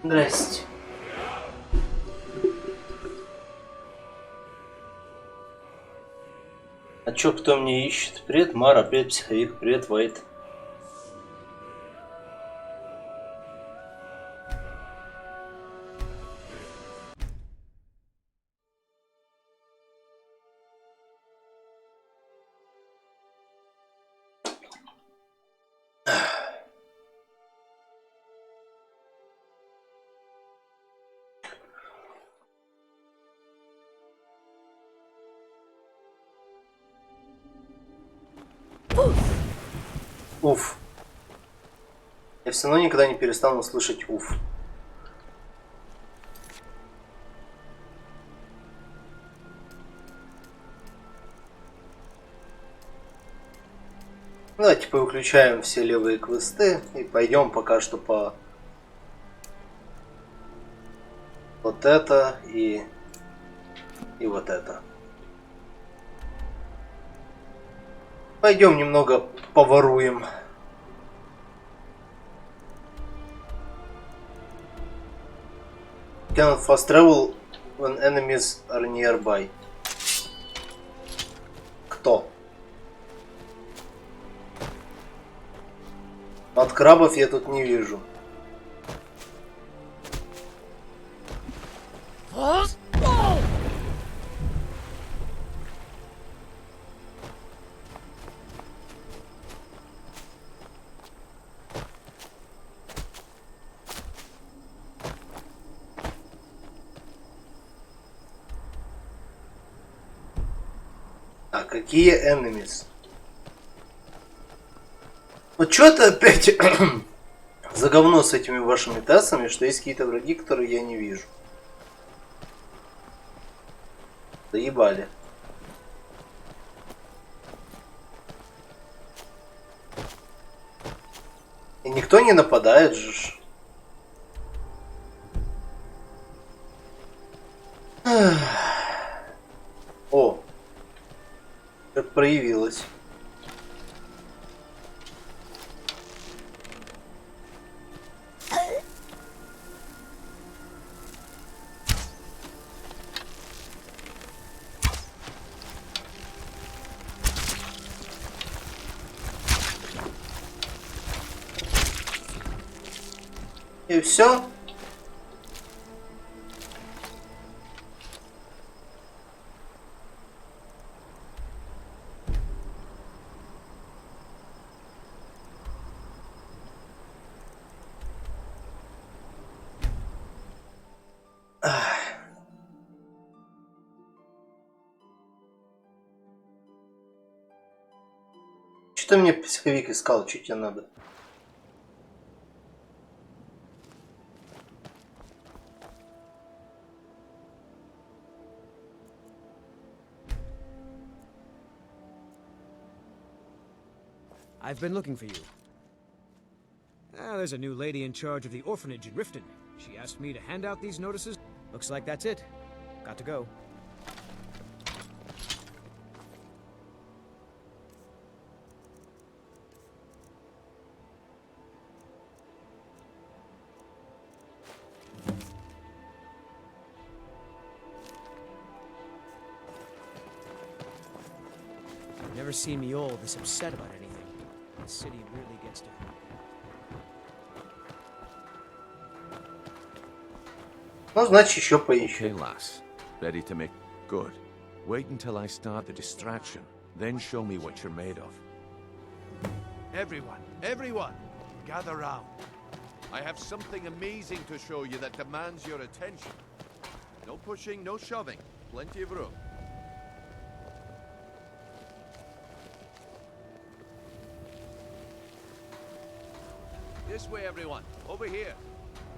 Здрасте. А чё, кто мне ищет? Привет, Мара, привет, психовик, привет, Вайт. Уф. Я все равно никогда не перестану слышать уф. Давайте повыключаем все левые квесты и пойдем пока что по вот это и вот это. Пойдем немного поворуем. Cannot fast travel when enemies are nearby. Кто? От крабов я тут не вижу. А какие enemies? Вот что это опять за говно с этими вашими тестами, что есть какие-то враги, которые я не вижу. Заебали. И никто не нападает же. О, как проявилось. И все. Что мне психовик искал? Что тебе надо? I've been looking for you. There's a new lady in charge of the orphanage in Riften. She asked me to hand out these notices. Looks like that's it. Got to go. I've never seen me all this upset about anything. The city really gets to her. Ну, значит, еще поищу. Okay, lass. Ready to make good. Wait until I start the distraction, then show me what you're made of. Everyone, gather round. I have something amazing to show you that demands your attention. No pushing, no shoving. Plenty of room. This way, everyone. Over here.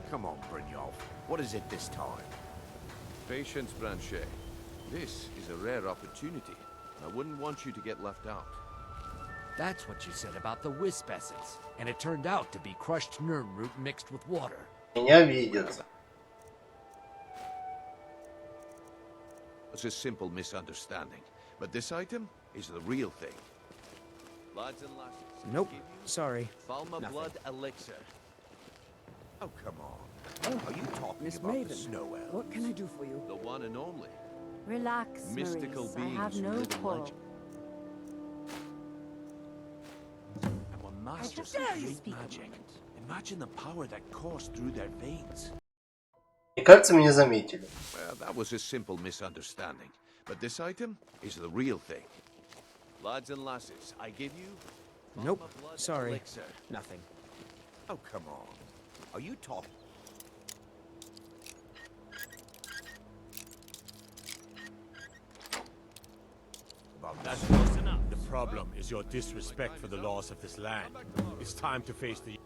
Come on, Brynjolf. What is it this time? Patience, Branche. This is a rare opportunity. I wouldn't want you to get left out. That's what you said about the wisp essence. And it turned out to be crushed nirn root mixed with water. Меня видят. It's a simple misunderstanding. But this item is the real thing. Lads and lasses. Nope. Sorry. Falma Nothing. blood elixir. Oh, come on. Are you talking Miss about the Maven, snow elves? what can I do for you? The one and only. Relax, Mystical Maurice. I beings have who no live in quarrel. legend. And were masters just of want to great speak a magic. moment. Imagine the power that coursed through their veins. Мне кажется, меня заметили. Well, that was a simple misunderstanding. But this item is the real thing. Lads and lasses, I give you... Nope. Mama blood Sorry. elixir. Nothing. Oh, come on. Are you talking? That's close enough. The problem is your disrespect for the laws of this land. It's time to face the...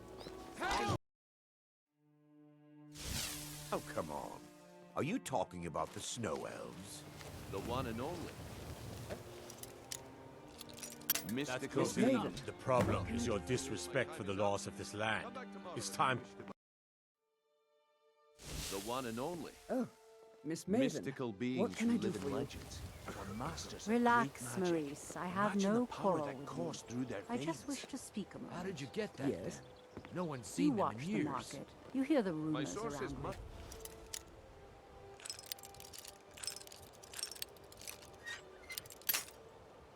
Oh, come on. Are you talking about the snow elves? The one and only. That's Mystical close beings. enough. The problem is your disrespect for the laws of this land. It's time... The one and only. Oh, Miss Maven, Mystical beings what can I who do live for in you? legends. Were masters Relax, of great magic. Maurice. I have Imagine no the power quarrel that with you. coursed through their I veins. just wish to speak a How moment. did you get that Yes. then? No one's You seen them watch in the years. market. You hear the My rumors sources around must... it.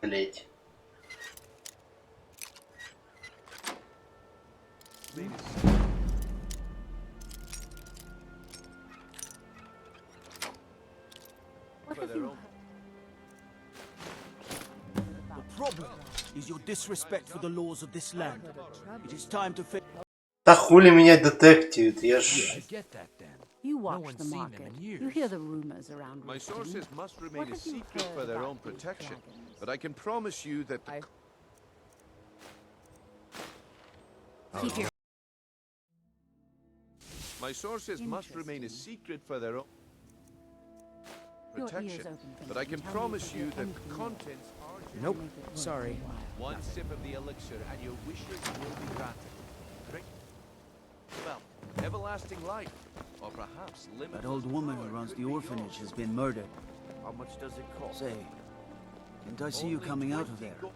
Блять. What For have their you own- heard about The problem is your disrespect for the laws of this land. It is time to face. Да хули меня детективит, я How ж... did you get that then? You No watch one's the seen them market. in You years. hear the rumors around My Riften. sources must remain What a have you secret heard for their about own these protection. dragons? But I can promise you that the... Keep your My sources must remain a Interesting. secret for their own Your ears protection. open for But me I can and tell me promise if you there's that the anything more. contents are... Nope. Make it worth Sorry. your while. One sip of the elixir and your wishes will be granted. Drink. Well, everlasting life. Or perhaps limitless That old woman who power runs could the be orphanage yours. has been murdered. How much does it cost? Say, didn't I see you Only coming out of 20 there? gold.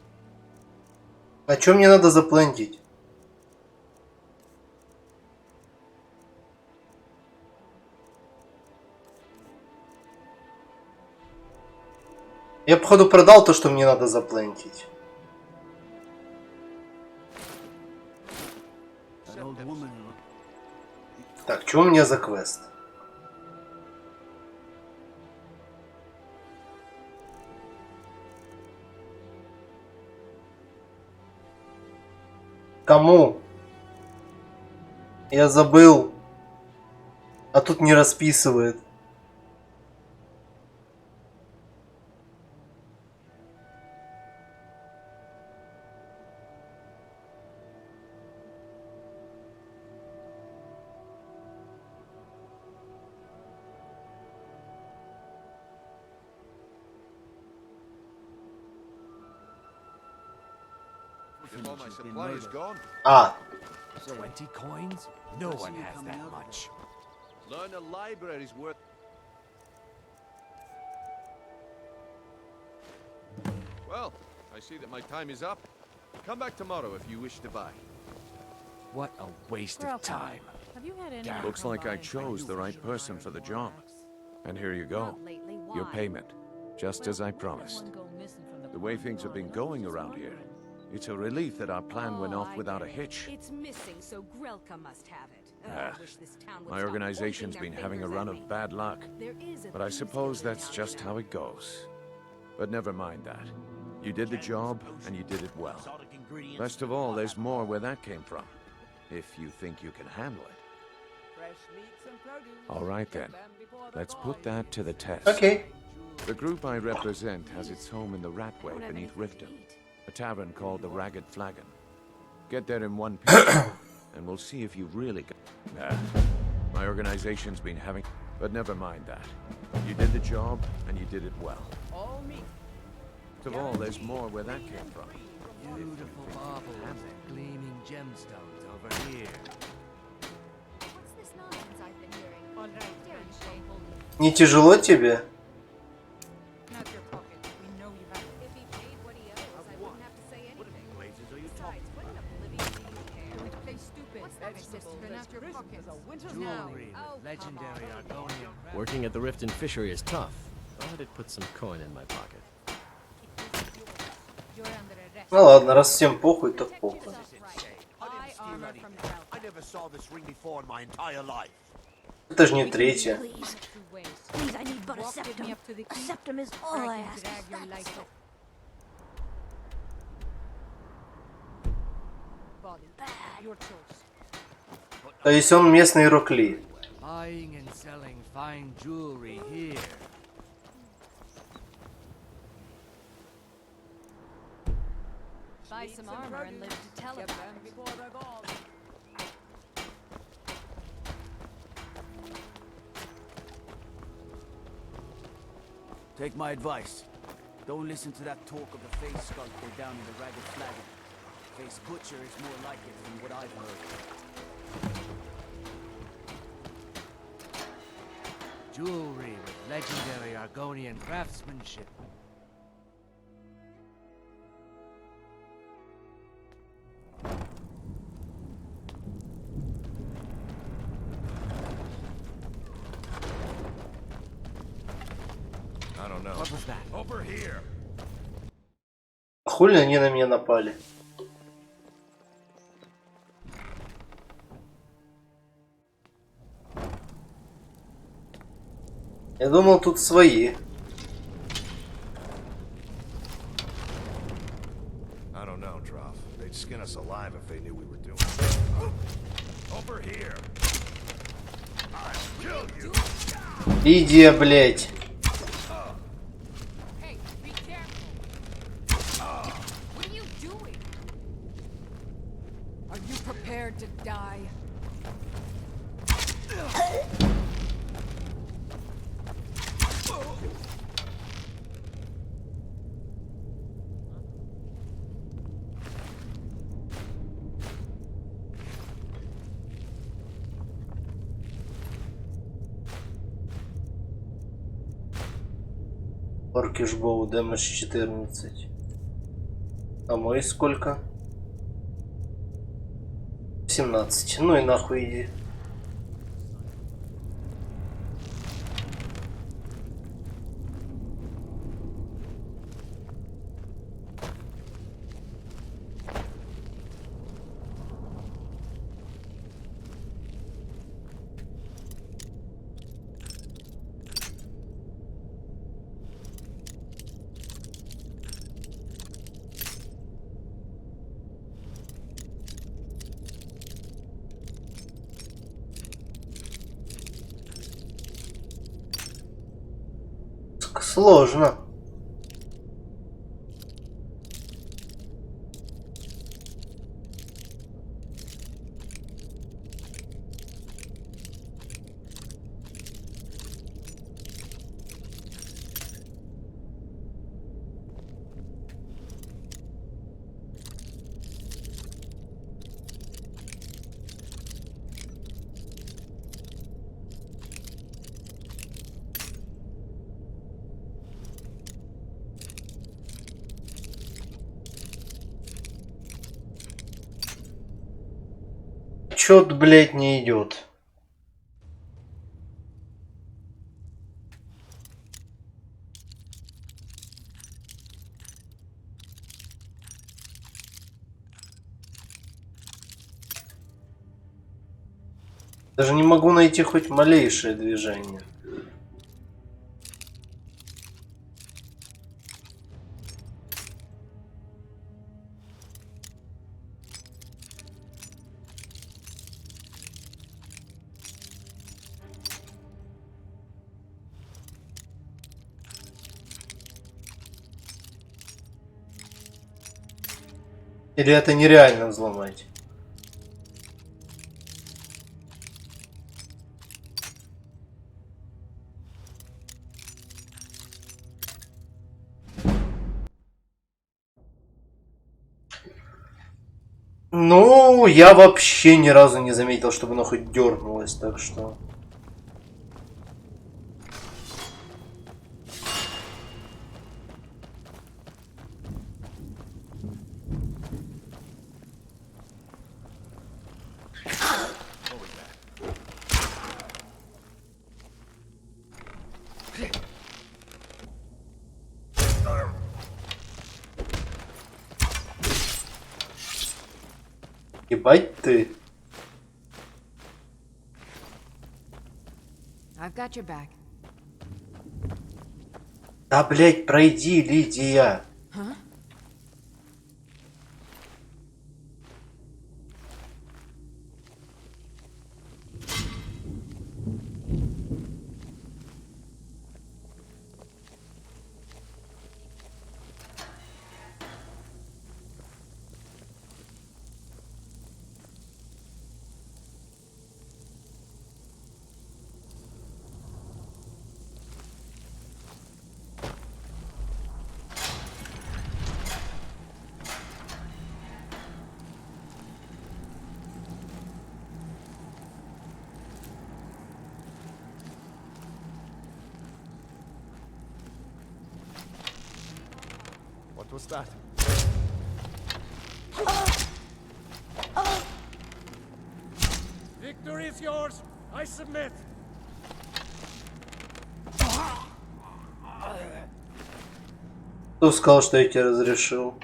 А чё мне надо заплатить? Я, походу, продал то, что мне надо заплатить. That old woman who... Так, что у меня за квест? Кому? Я забыл. А тут не расписывает. If all my She's been supply is murdered. gone, А, 20 coins? No I see one you has coming that out of much. learn a library's worth. Well, I see that my time is up. Come back tomorrow if you wish to buy. What a waste Girl of time. Have you had any Damn. Looks like I chose the right person for the job. And here you go. Your payment. Just as I promised. The way things have been going around here, it's a relief that our plan went off without a hitch. It's missing, so Grelka must have it. Ah, I wish this town would My stop organization's pointing been their having a fingers run at of me. bad luck. There is a But I thieves suppose guild in that's town just now. how it goes. But never mind that. You did the job, and you did it well. Best of all, there's more where that came from. If you think you can handle it. All right then. Let's put that to the test. окей. The group I represent has its home in the Ratway beneath Riften, a tavern called the Ragged Flagon. Get there in one piece, and we'll see if you really got... Nah, my organization's been having... But never mind that. You did the job, and you did it well. First of all, there's more where that came from. Beautiful marbles and gleaming gemstones over here. What's this nonsense I've been hearing? Daring shameful. Не тяжело тебе? Not your pocket. We know you have. If he paid what he owes, I wouldn't have to say anything. Besides, what an oblivion do you care? Don't play stupid. Jewelry with legendary Argonian. Working at the Rift and Fishery is tough, but it puts some coin in my pocket. Ну ладно, раз всем похуй, так похуй. I never saw this ring before in my entire life. Это же не третья. Please, I need but a septum. A septum is all I ask. То есть он местный Ирокли. Buying and selling fine jewelry here. Buy some armor and live to tell about it. Take my advice. Don't listen to that talk of the face sculptor down in the Ragged Flagon. Face butcher is more like it from what I've heard. Jewelry with legendary Argonian craftsmanship. I don't know. What was that? Over here. Хули они на меня напали? Я думал, тут свои. I don't know, Trough. They'd skin us alive if they knew we were doing Over here. I'll kill you. Иди, блять. Hey, be careful. What are you doing? Are you prepared to die? Оркишбоу, дэмэдж 14. А мой сколько? 17. Ну и нахуй иди. Сложно. Чёт, блять, не идет. Даже не могу найти хоть малейшее движение. Или это нереально взломать? Ну, я вообще ни разу не заметил, чтобы оно хоть дернулось, так что... Ебать ты. I've got your back. Да, блять, пройди, Лидия. Huh? What was that? Victory is yours. I submit. Кто сказал, что я тебе разрешил?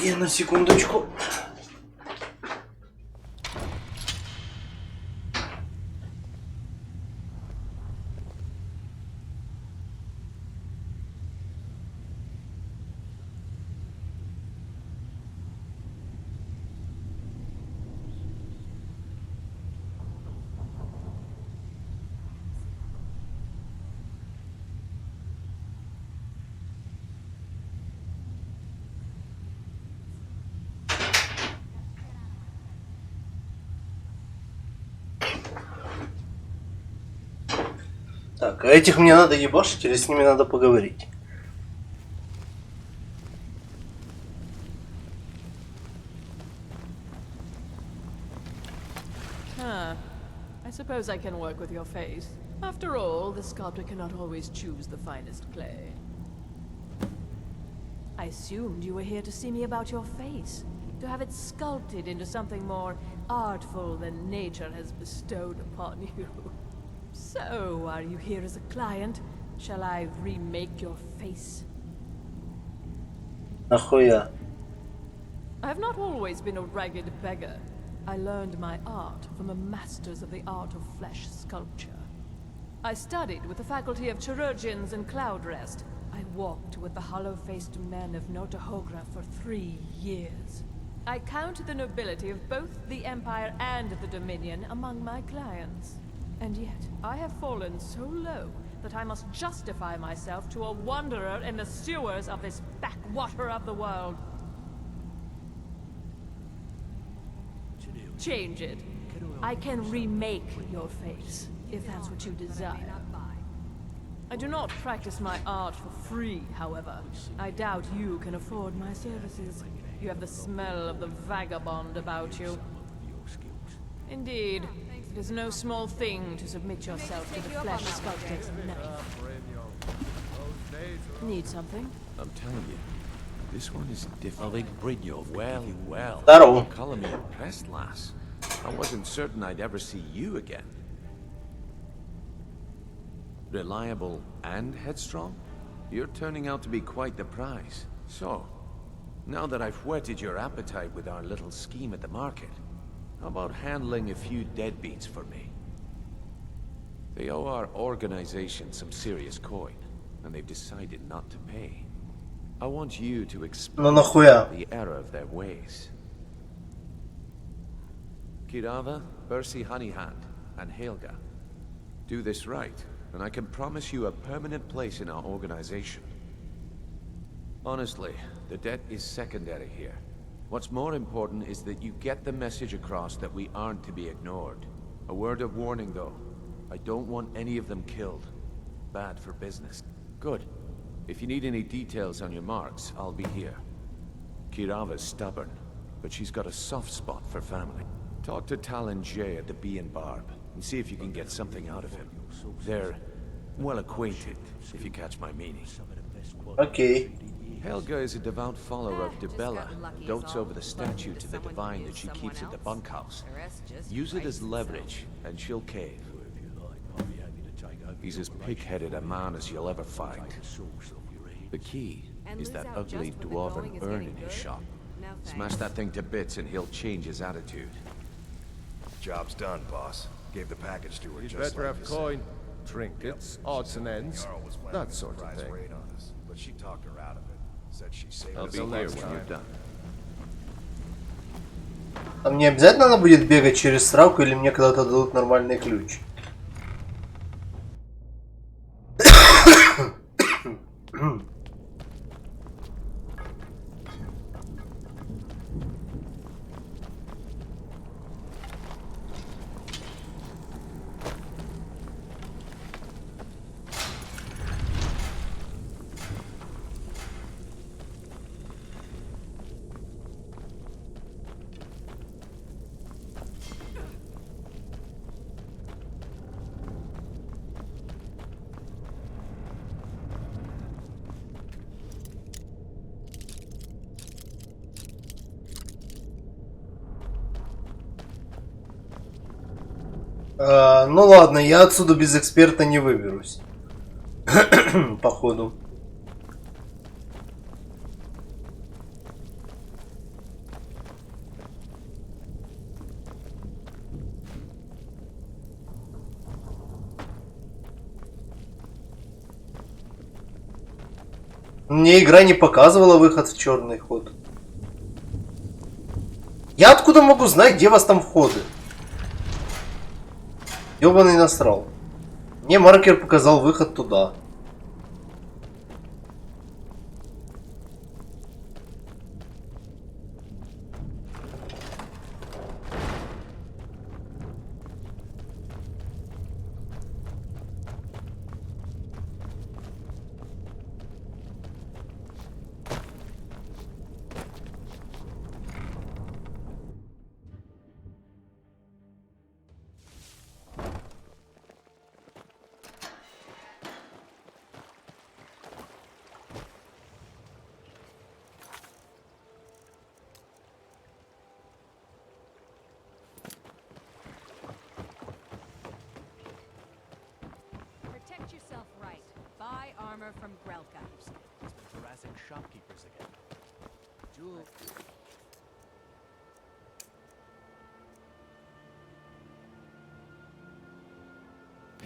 Я на секундочку. Так, а этих мне надо ебашить или с ними надо поговорить? Huh. I suppose I can work with your face. After all, the sculptor cannot always choose the finest clay. I assumed you were here to see me about your face. To have it sculpted into something more artful than nature has bestowed upon you. So, are you here as a client? Shall I remake your face? Нахуя? I have not always been a ragged beggar. I learned my art from the masters of the art of flesh sculpture. I studied with the faculty of chirurgeons and cloud rest. I walked with the hollow-faced men of Notahogra for 3 years. I count the nobility of both the Empire and the Dominion among my clients. And yet, I have fallen so low that I must justify myself to a wanderer in the sewers of this backwater of the world. Change it. I can remake your face, if that's what you desire. I do not practice my art for free, however. I doubt you can afford my services. You have the smell of the vagabond about you. Indeed. It is no small thing to submit yourself to the flesh sculptor's knife. Need something? I'm telling you, this one is different. Well. Здорово. Calling me impressed, lass. I wasn't certain I'd ever see you again. Reliable and headstrong? You're turning out to be quite the prize. So, now that I've whetted your appetite with our little scheme at the market, how about handling a few deadbeats for me? They owe our organization some serious coin, and they've decided not to pay. I want you to explain the error of their ways. Kirava, Bersi Honeyhand, and Helga. Do this right, and I can promise you a permanent place in our organization. Honestly, the debt is secondary here. What's more important is that you get the message across that we aren't to be ignored. A word of warning, though. I don't want any of them killed. Bad for business. Good. If you need any details on your marks, I'll be here. Kirava's stubborn, but she's got a soft spot for family. Talk to Talon J at the Bee and Barb and see if you can get something out of him. They're well acquainted, if you catch my meaning. Окей. Helga is a devout follower of Dibella and dotes over the statue to the divine that she keeps at the bunkhouse. Use it as leverage, and she'll cave. He's as pig-headed a man as you'll ever find. The key is that ugly dwarven urn in his shop. Smash that thing to bits and he'll change his attitude. Job's done, boss. Gave the package to her. You'd just better like have you said. coin, trinkets, odds and ends, that sort of thing. But she talked her out of it. Said she saved I'll us be a here lot of when you're time. done. А мне обязательно надо будет бегать через сравку, или мне когда-то дадут нормальный ключ? Ну ладно, я отсюда без эксперта не выберусь. Походу. Мне игра не показывала выход в черный ход. Я откуда могу знать, где у вас там входы? Ёбаный насрал. Мне маркер показал выход туда. Protect yourself right. Buy armor from Grelka. He's been harassing shopkeepers again. Jewel.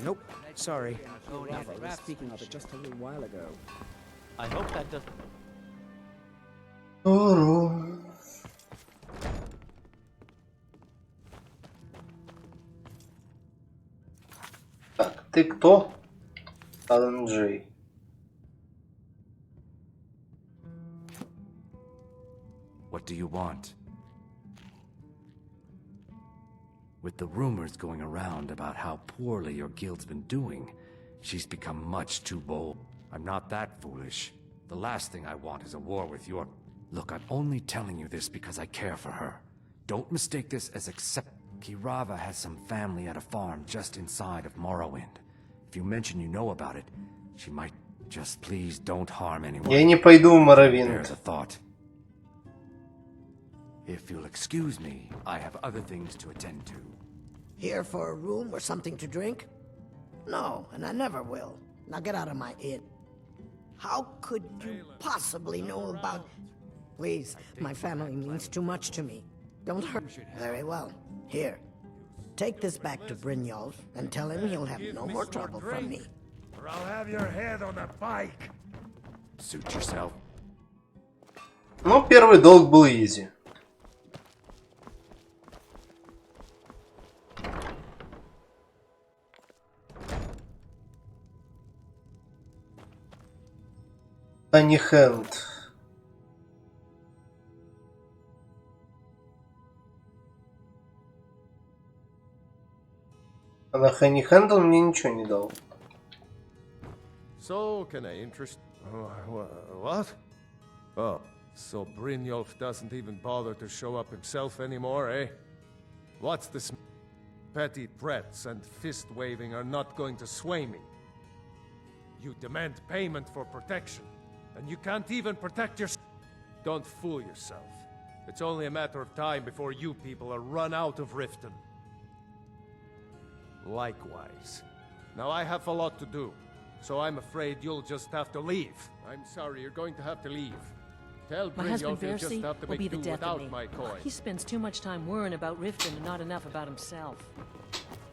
Nope. Sorry. I was speaking of it just a little while ago. I hope that doesn't... Так, ты кто? Алан Джей. What do you want? With the rumors going around about how poorly your guild's been doing, she's become much too bold. I'm not that foolish. The last thing I want is a war with your... Look, I'm only telling you this because I care for her. Don't mistake this as accept... Kirava has some family at a farm just inside of Morrowind. If you mention you know about it, she might... Just please don't harm anyone. Я не пойду в Моровинд. There's a thought. If you'll excuse me, I have other things to attend to. Here for a room or something to drink? No, and I never will. Now get out of my inn. How could you possibly know about... Please, my family means too much to me. Don't hurt... Very well. Here. Take this back to Brynjolf and tell him he'll have no more trouble from me. Or I'll have your head on a bike. Suit yourself. Ну, первый долг был изи. Ханихенд. А на Ханихенд он мне ничего не дал. So, can I interest... What? Oh, So Brynjolf doesn't even bother to show up himself anymore, eh? What's this? Petty threats and fist-waving are not going to sway me. You demand payment for protection, and you can't even protect yourself. Don't fool yourself. It's only a matter of time before you people are run out of Riften. Likewise. Now I have a lot to do, so I'm afraid you'll just have to leave. I'm sorry, you're going to have to leave. Tell My husband Brynjolf you'll just Versi have to will make be the do death of without me. my coin. He spends too much time worrying about Riften and not enough about himself.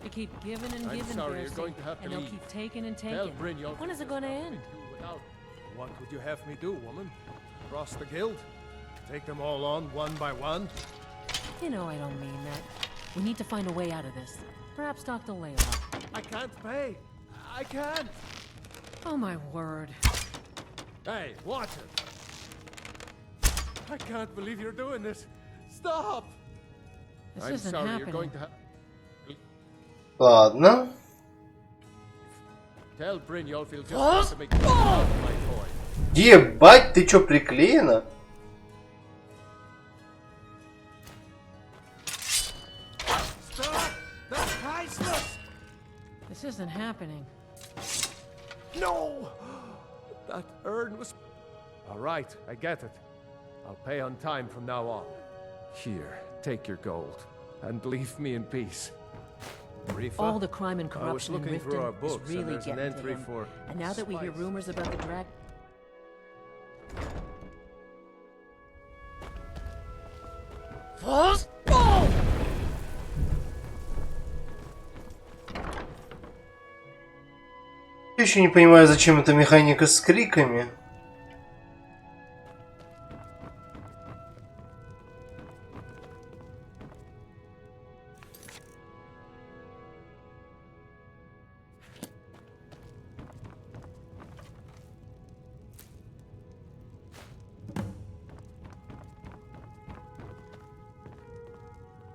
You keep giving and I'm giving, sorry, you're Versi, going to have to and he'll leave. keep taking and Tell taking. Brynjolf When is it you'll going to just have end? do without. What would you have me do, woman? Cross the guild? Take them all on one by one? You know I don't mean that. We need to find a way out of this. Perhaps talk to Layla. I can't pay. I can't. Oh my word. Hey, watch it. I can't believe you're doing this. Stop. This I'm isn't sorry, happening. you're going to have. Ладно. Tell Brynjolf he'll just have to make do without my coin. Ебать, ты чё, приклеена? Stop! That's priceless! This isn't happening. No! That urn was... All right, I get it. I'll pay on time from now on. Here, take your gold, and leave me in peace. Rifa, All the crime and I was corruption in looking through our Riften books, is and really there's an getting to entry him. for And now that we hear spice. rumors about the drag... Я еще не понимаю, зачем эта механика с криками.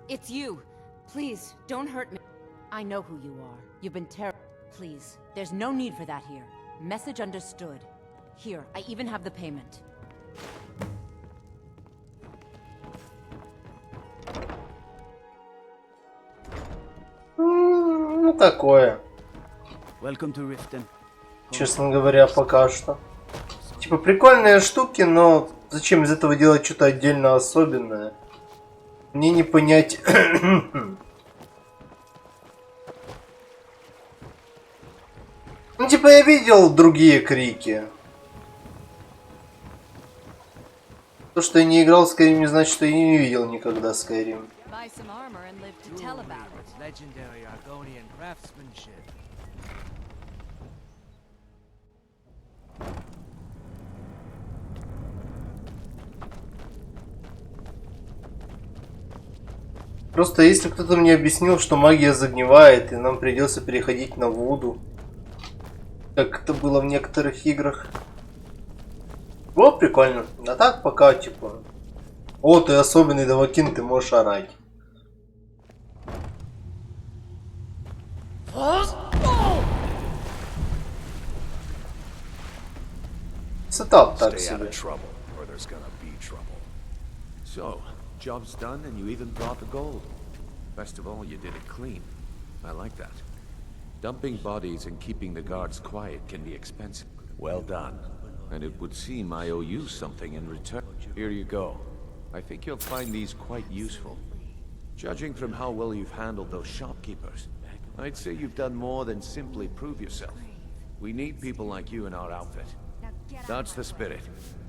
It's you. Please, don't hurt me. I know who you are. You've been terrible. Please, there's no need for that here. Message understood. Here, I even have the payment. Ну, такое. Welcome to Riften. Честно говоря, пока что. Типа, прикольные штуки, но зачем из этого делать что-то отдельно особенное? Мне не понять. Ну, типа, я видел другие крики. То, что я не играл в Skyrim, не значит, что я не видел никогда Skyrim. Buy some armor and live to tell about it. Legendary Argonian craftsmanship. Просто если кто-то мне объяснил, что магия загнивает, и нам придется переходить на вуду, как это было в некоторых играх. Было прикольно. А так пока, типа... О, ты особенный давакин, ты можешь орать. Сетап так себе. So, job's done and you even brought the gold. Best of all, you did it clean. I like that. Dumping bodies and keeping the guards quiet can be expensive. Well done. And it would seem I owe you something in return. Here you go. I think you'll find these quite useful. Judging from how well you've handled those shopkeepers, I'd say you've done more than simply prove yourself. We need people like you in our outfit. That's the spirit.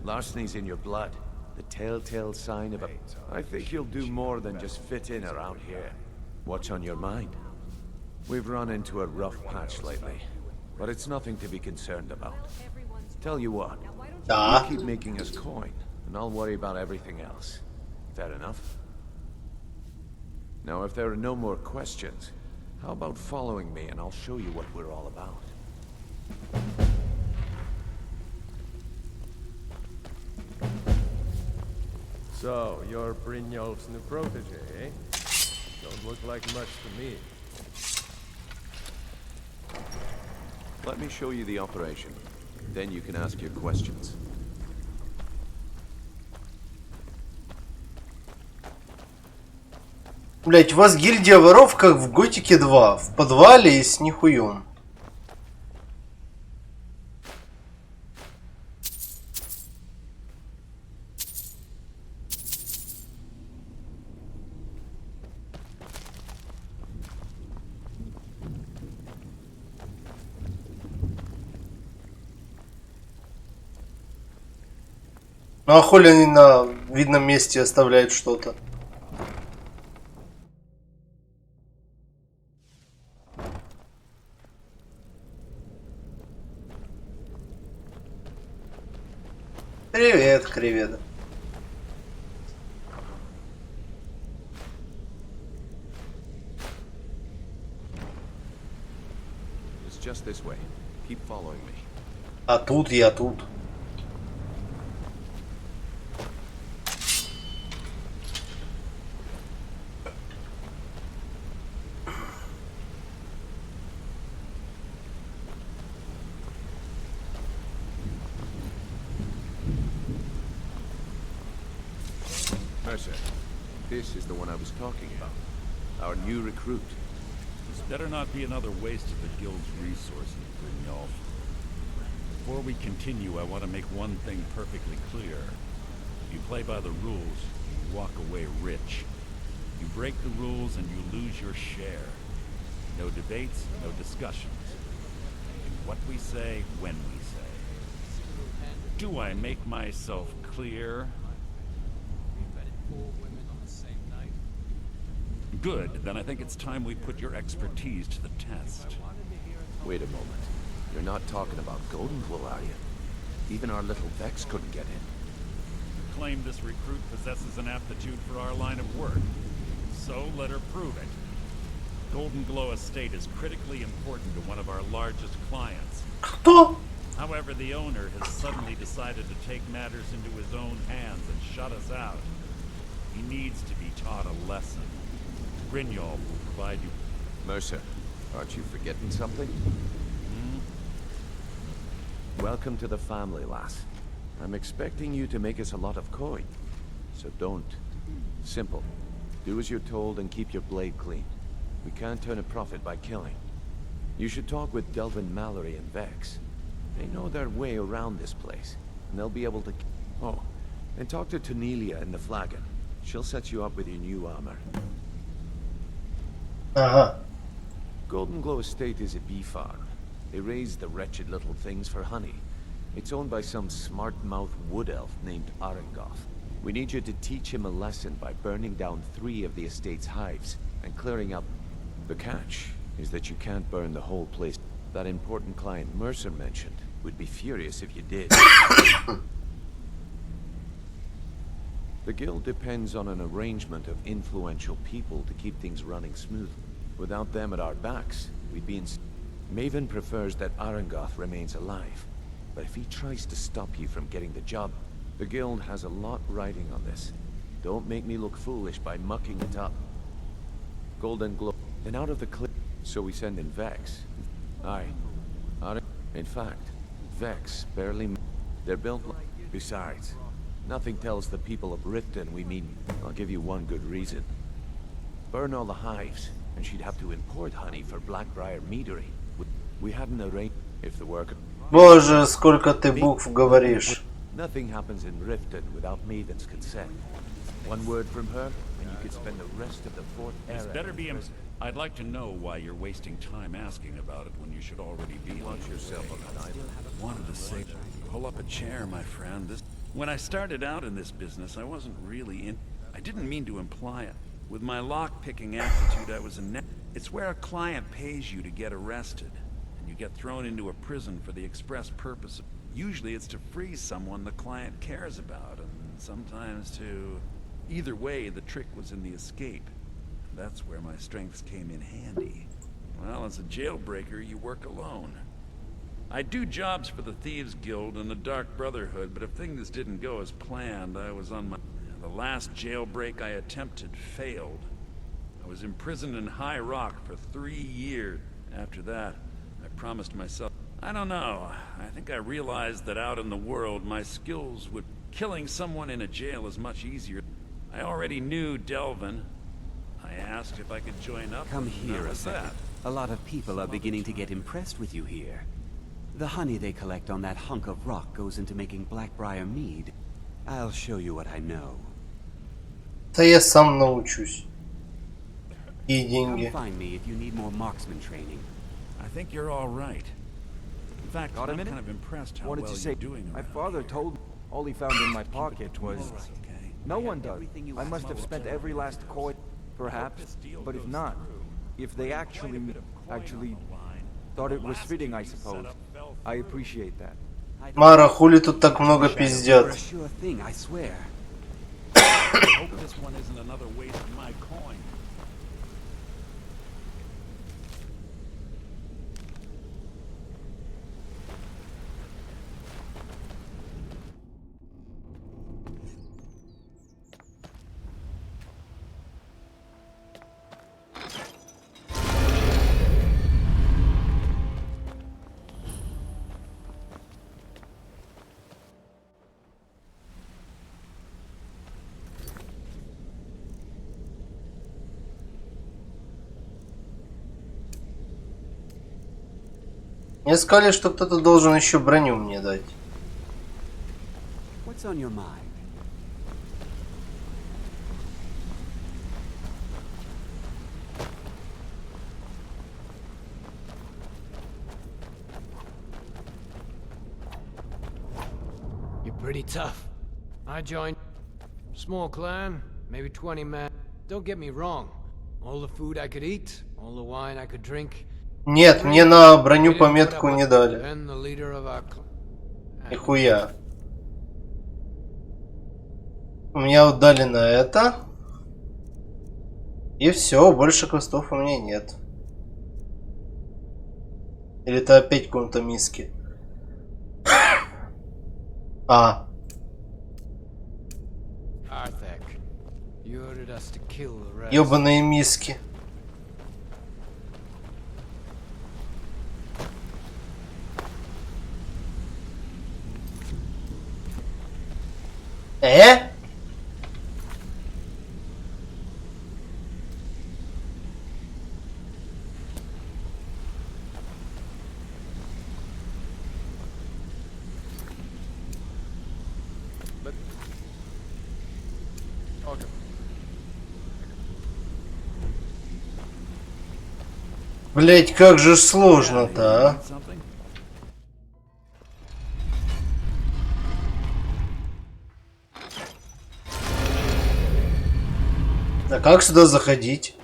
Larceny's in your blood. The telltale sign of a... I think you'll do more than just fit in around here. What's on your mind? We've run into a rough patch lately, but it's nothing to be concerned about. Tell you what, you keep making us coin, and I'll worry about everything else. Fair enough? Now, if there are no more questions, how about following me and I'll show you what we're all about. So, you're Brynjolf's new protege, eh? Don't look like much to me. Let me show you the operation. Then you can ask your questions. Блять, у вас гильдия воров, как в Готике 2, в подвале и с нихуем. Ну а хули они на видном месте оставляют что-то? Привет, кревета. It's just this way. Keep following me. А тут я тут. Mercer, this is the one I was talking about. Our new recruit. This better not be another waste of the guild's resources, Grignol. Before we continue, I want to make one thing perfectly clear. You play by the rules, you walk away rich. You break the rules and you lose your share. No debates, no discussions. What we say, when we say. Do I make myself clear? Good, then I think it's time we put your expertise to the test. Wait a moment. You're not talking about Golden Glow, are you? Even our little Vex couldn't get in. You claim this recruit possesses an aptitude for our line of work. So let her prove it. Golden Glow Estate is critically important to one of our largest clients. However, the owner has suddenly decided to take matters into his own hands and shut us out. He needs to be taught a lesson. Grignol will provide you. Mercer, aren't you forgetting something? Welcome to the family, lass. I'm expecting you to make us a lot of coin. So don't. Simple. Do as you're told and keep your blade clean. We can't turn a profit by killing. You should talk with Delvin Mallory and Vex. They know their way around this place, and they'll be able to... Oh, and talk to Tonelia in the Flagon. She'll set you up with your new armor. Golden Glow Estate is a bee farm. They raise the wretched little things for honey. It's owned by some smart-mouthed wood elf named Arengoth. We need you to teach him a lesson by burning down 3 of the estate's hives and clearing up. The catch is that you can't burn the whole place. That important client Mercer mentioned would be furious if you did. The guild depends on an arrangement of influential people to keep things running smoothly. Without them at our backs, we'd be in... Maven prefers that Arengoth remains alive. But if he tries to stop you from getting the job, the guild has a lot riding on this. Don't make me look foolish by mucking it up. Golden Glow. Then out of the cliff. So we send in Vex. Aye. In fact, Vex barely... They're built like... Besides, nothing tells the people of Riften we mean... I'll give you one good reason. Burn all the hives, and she'd have to import honey for Blackbriar meadery. We hadn't arranged... If the work... Боже, сколько ты букв говоришь. Nothing happens in Riften without Maven's consent. One word from her, and you could spend the rest of the 4th era... This better be... I'd like to know why you're wasting time asking about it when you should already be... Launch yourself on an island. Wanted to say... Pull up a chair, my friend. When I started out in this business, I wasn't really in... I didn't mean to imply it. With my lock-picking aptitude, I was a net... It's where a client pays you to get arrested. And you get thrown into a prison for the express purpose of... Usually it's to free someone the client cares about, and sometimes to... Either way, the trick was in the escape. That's where my strengths came in handy. Well, as a jailbreaker, you work alone. I do jobs for the Thieves Guild and the Dark Brotherhood, but if things didn't go as planned, I was on my... The last jailbreak I attempted failed. I was imprisoned in High Rock for 3 years. After that, I promised myself... I don't know. I think I realized that out in the world, my skills would... Killing someone in a jail is much easier. I already knew Delvin. I I asked if I could join up. Come and here that a was second. that. A lot of people are beginning to get impressed with you here. The honey they collect on that hunk of rock goes into making blackbriar mead. I'll show you what I know. Да я сам научусь. И деньги. Come find me if you need more marksman training. I think you're all right. In fact, Got a I'm minute? kind of impressed how What did well you say? you're doing My around father here. told me all he found in my pocket was... No one does. everything you I must asked have for. spent every last coin, perhaps. But if not, if they actually thought it was fitting, I suppose. I appreciate that. Мара, хули тут так много пиздят? You're a sure thing, I swear. I hope this one isn't another waste of my coin. Мне сказали, что кто-то должен еще броню мне дать. What's on your mind? You're pretty tough. I joined. Small clan, maybe 20 men. Don't get me wrong. All the food I could eat, all the wine I could drink. Нет, мне на броню пометку не дали. Then the leader of our Нихуя. Меня вот дали на это. И все, больше квестов у меня нет. Или это опять в каком-то миске? А. Ёбаные миски. Блять, как же сложно-то, а? А как сюда заходить?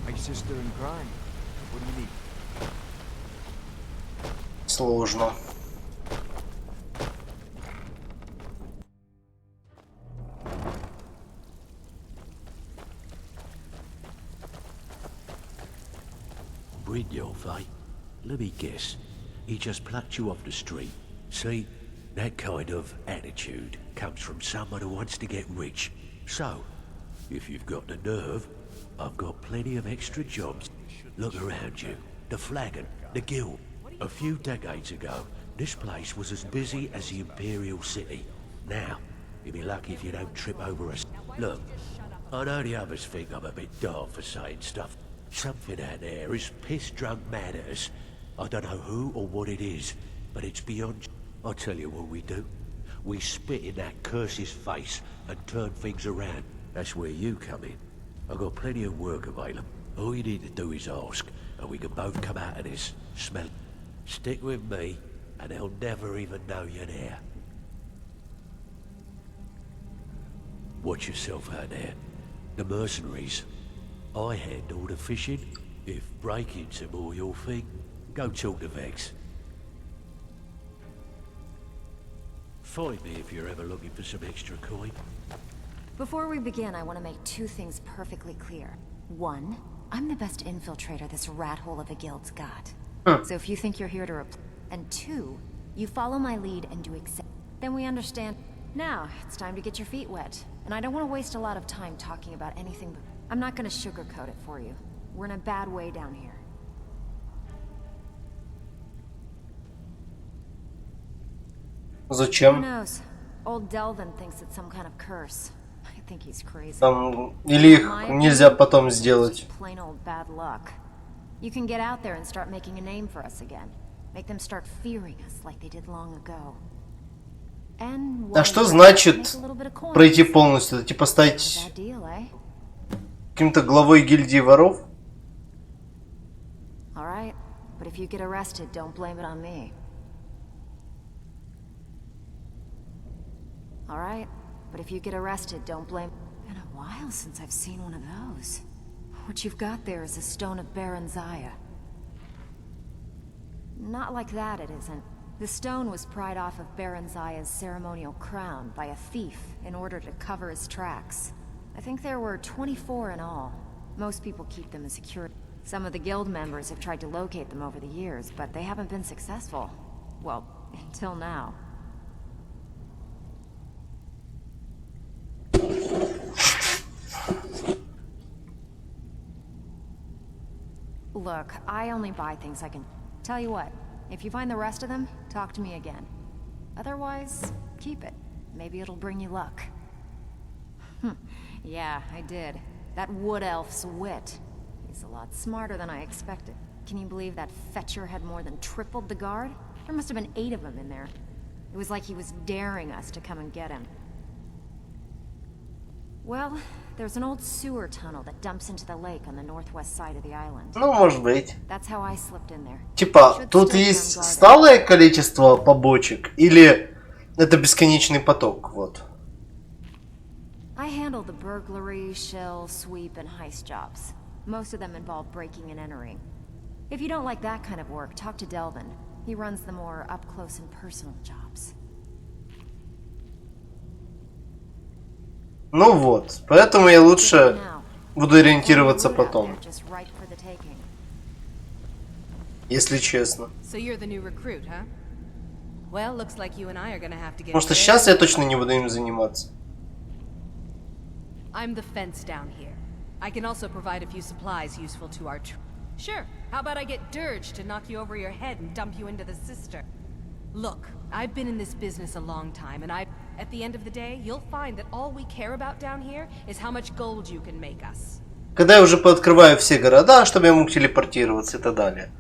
My sister in crime. What do you need? Сложно. Brit your fate. Let me guess. He just plucked you off the street. See, that kind of attitude comes from someone who wants to get rich. So, if you've got the nerve, I've got plenty of extra jobs. Look around you. The Flagon, the Guild. A few decades ago, this place was as busy as the Imperial City. Now, you'll be lucky if you don't trip over us. Look, I know the others think I'm a bit daft for saying stuff. Something out there is piss-drunk mad at us. I don't know who or what it is, but it's beyond... I'll tell you what we do. We spit in that curse's face and turn things around. That's where you come in. I've got plenty of work available. All you need to do is ask, and we can both come out of this. Smell it. Stick with me, and they'll never even know you're there. Watch yourself out there. The mercenaries. I handle the fishing. If breaking's more your thing, go talk to Vex. Find me if you're ever looking for some extra coin. Before we begin, I want to make two things perfectly clear. One, I'm the best infiltrator this rat hole of a guild's got. So if you think you're here to and two, You follow my lead and do exactly. Then we understand. Now, it's time to get your feet wet. And I don't want to waste a lot of time talking about anything but... I'm not going to sugarcoat it for you. We're in a bad way down here. Зачем? Who knows? Old Delvin thinks it's some kind of curse. I think he's crazy. Там или их нельзя потом сделать. Plain old bad luck. You can get out there and start making a name for us again. Make them start fearing us like they did long ago. А что значит пройти полностью? Это типа стать каким-то главой гильдии воров? Alright, but if you get arrested, don't blame it on me. Alright, but if you get arrested, don't blame... Been a while since I've seen one of those. What you've got there is a stone of Baron Zaya. Not like that, it isn't. The stone was pried off of Baron Zaya's ceremonial crown by a thief in order to cover his tracks. I think there were 24 in all. Most people keep them as security. Some of the guild members have tried to locate them over the years, but they haven't been successful. Well, until now. Look, I only buy things I can... Tell you what, if you find the rest of them, talk to me again. Otherwise, keep it. Maybe it'll bring you luck. Yeah, I did. That wood elf's wit. He's a lot smarter than I expected. Can you believe that fetcher had more than tripled the guard? There must have been 8 of them in there. It was like he was daring us to come and get him. Well, there's an old sewer tunnel that dumps into the lake on the northwest side of the island. Ну, может быть. That's how I slipped in there. Типа, тут есть сталое количество побочек или это бесконечный поток, вот. I handle the burglary, shell, sweep, and heist jobs. Most of them involve breaking and entering. If you don't like that kind of work, talk to Delvin. He runs the more up-close and personal jobs. Ну вот, поэтому я лучше буду ориентироваться потом. Если честно. Потому что сейчас я точно не буду им заниматься. I'm the fence down here. I can also provide a few supplies useful to our Sure, how about I get Dirge to knock you over your head and dump you into the cistern? Look, I've been in this business a long time, and at the end of the day, you'll find that all we care about down here is how much gold you can make us. Когда я уже пооткрываю все города, чтобы я мог телепортироваться и так далее.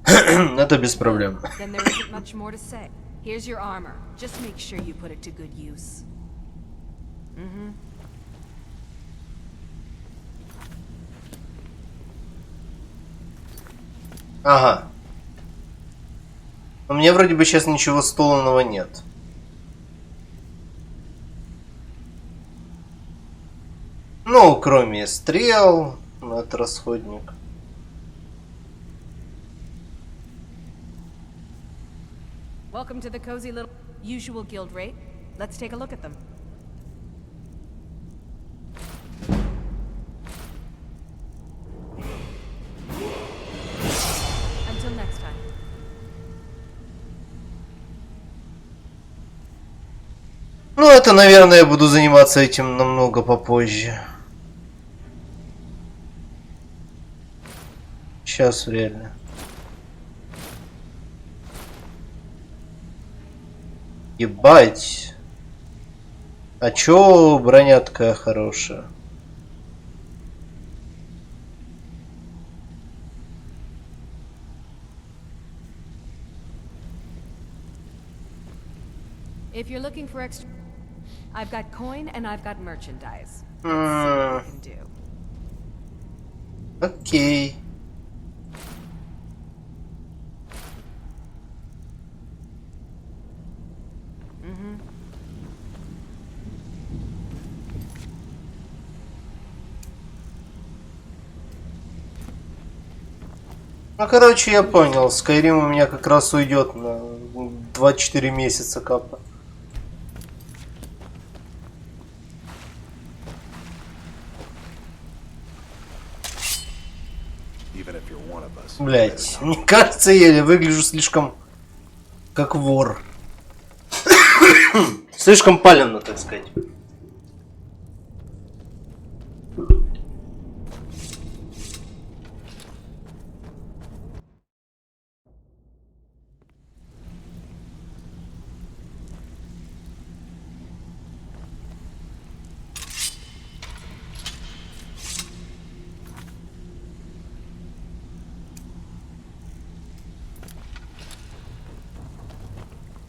Это без проблем. Then there isn't much more to say. Here's your armor. Just make sure you put it to good use. Ага. У меня вроде бы сейчас ничего столанного нет. Ну, кроме стрел, это расходник. Welcome to the cozy little usual guild rate. Let's take a look at them. Until next time. Ну, это, наверное, я буду заниматься этим намного попозже. Сейчас вряд ли. Ебать. А чё броня такая хорошая? If you're looking for extra, I've got coin and I've got merchandise. Окей. Ну, короче, я понял. Skyrim у меня как раз уйдет на 24 месяца капа. Блять, мне кажется, я выгляжу слишком Как вор. Слишком палевно, так сказать.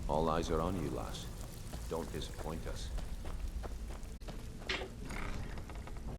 All eyes are on you, lass. Don't disappoint us.